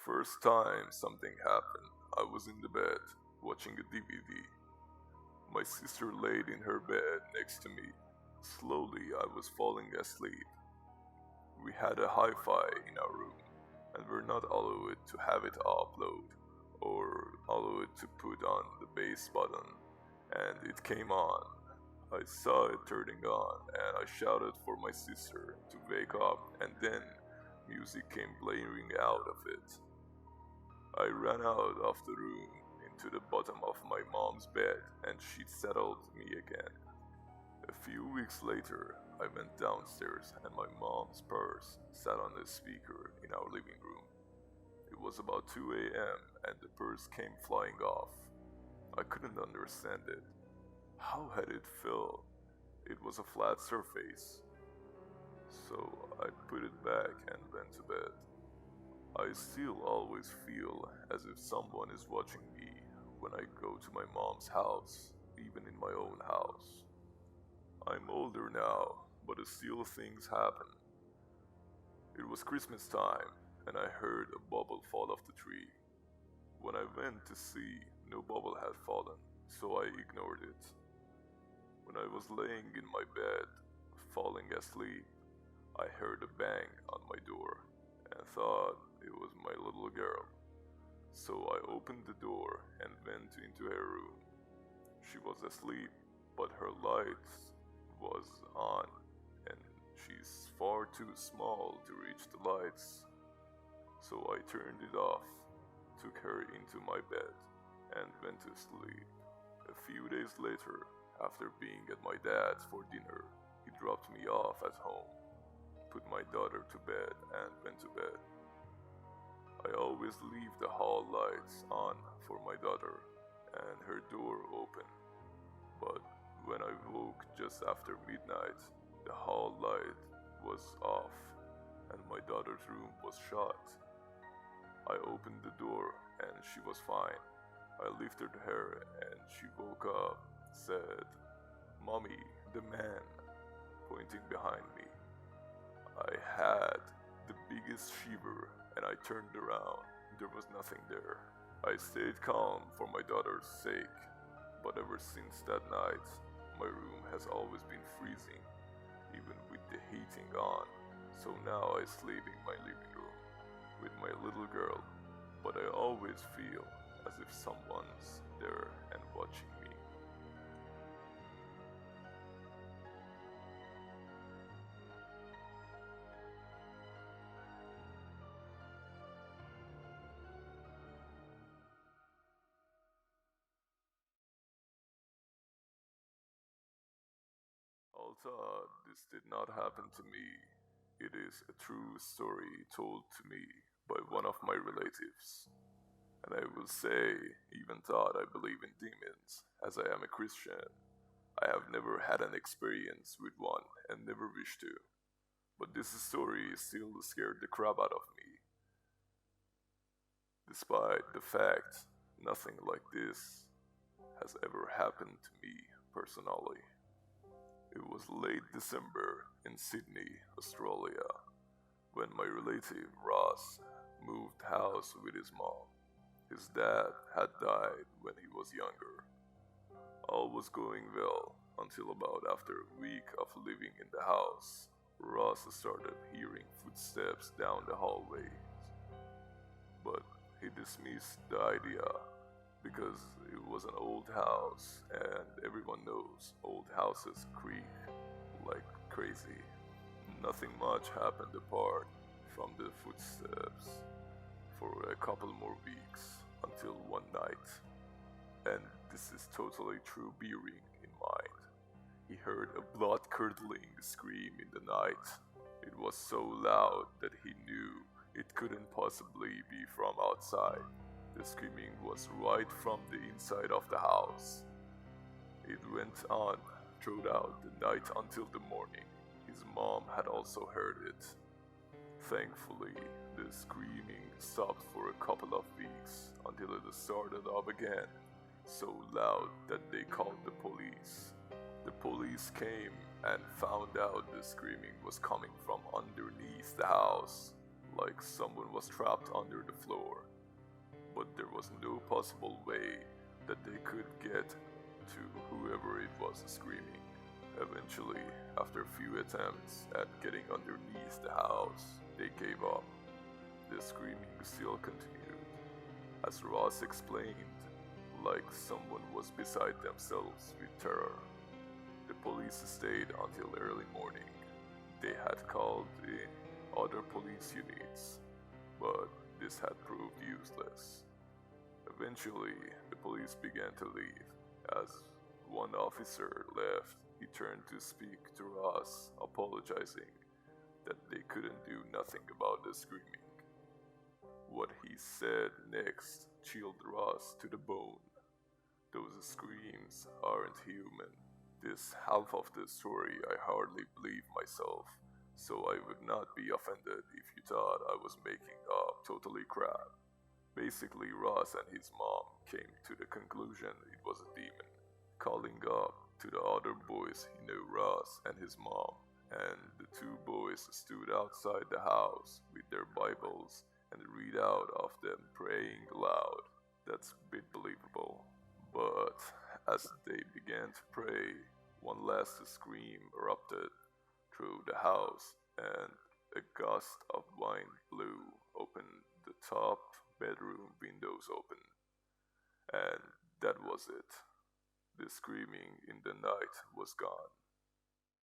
first time something happened, I was in the bed watching a DVD. My sister laid in her bed next to me. Slowly, I was falling asleep. We had a hi fi in our room, and were not allowed to have it upload or allowed to put on the bass button, and it came on. I saw it turning on, and I shouted for my sister to wake up, and then music came blaring out of it. I ran out of the room into the bottom of my mom's bed, and she settled me again. A few weeks later, I went downstairs, and my mom's purse sat on the speaker in our living room. It was about 2 a.m., and the purse came flying off. I couldn't understand it. How had it fell? It was a flat surface. So I put it back and went to bed. I still always feel as if someone is watching me when I go to my mom's house, even in my own house. I'm older now, but still things happen. It was Christmas time, and I heard a bubble fall off the tree. When I went to see, no bubble had fallen, so I ignored it. When I was laying in my bed, falling asleep, I heard a bang on my door and thought it was my little girl. So I opened the door and went into her room. She was asleep, but her light was on, and she's far too small to reach the lights. So I turned it off, took her into my bed, and went to sleep. A few days later, after being at my dad's for dinner, he dropped me off at home, put my daughter to bed, and went to bed. I always leave the hall lights on for my daughter and her door open, but when I woke just after midnight, the hall light was off and my daughter's room was shut. I opened the door and she was fine. I lifted her and she woke up, said, "Mommy, the man," pointing behind me. I had the biggest shiver and I turned around. There was nothing there. I stayed calm for my daughter's sake, but ever since that night, my room has always been freezing, even with the heating on. So now I sleep in my living room with my little girl, but I always feel as if someone's there and watching me. Although this did not happen to me, it is a true story told to me by one of my relatives. And I will say, even though I believe in demons, as I am a Christian, I have never had an experience with one and never wish to. But this story still scared the crap out of me, despite the fact nothing like this has ever happened to me personally. It was late December in Sydney, Australia, when my relative Ross moved house with his mom. His dad had died when he was younger. All was going well until about after a week of living in the house, Ross started hearing footsteps down the hallway. But he dismissed the idea because it was an old house and everyone knows old houses creak like crazy. Nothing much happened apart from the footsteps for a couple more weeks until one night. And this is totally true bearing in mind. He heard a blood-curdling scream in the night. It was so loud that he knew it couldn't possibly be from outside. The screaming was right from the inside of the house. It went on throughout the night until the morning. His mom had also heard it. Thankfully, the screaming stopped for a couple of weeks until it started up again, so loud that they called the police. The police came and found out the screaming was coming from underneath the house, like someone was trapped under the floor, but there was no possible way that they could get to whoever it was screaming. Eventually, after a few attempts at getting underneath the house, they gave up. The screaming still continued. As Ross explained, like someone was beside themselves with terror. The police stayed until early morning. They had called in other police units, but this had proved useless. Eventually, the police began to leave. As one officer left, he turned to speak to Ross, apologizing that they couldn't do nothing about the screaming. What he said next chilled Ross to the bone. Those screams aren't human. This half of the story I hardly believe myself, so I would not be offended if you thought I was making up totally crap. Basically, Ross and his mom came to the conclusion it was a demon, calling up to the other boys he knew Ross and his mom, and the two boys stood outside the house with their Bibles and read out of them praying loud. That's a bit believable. But as they began to pray, one last scream erupted through the house, and a gust of wind blew open the top bedroom windows open. And that was it. The screaming in the night was gone.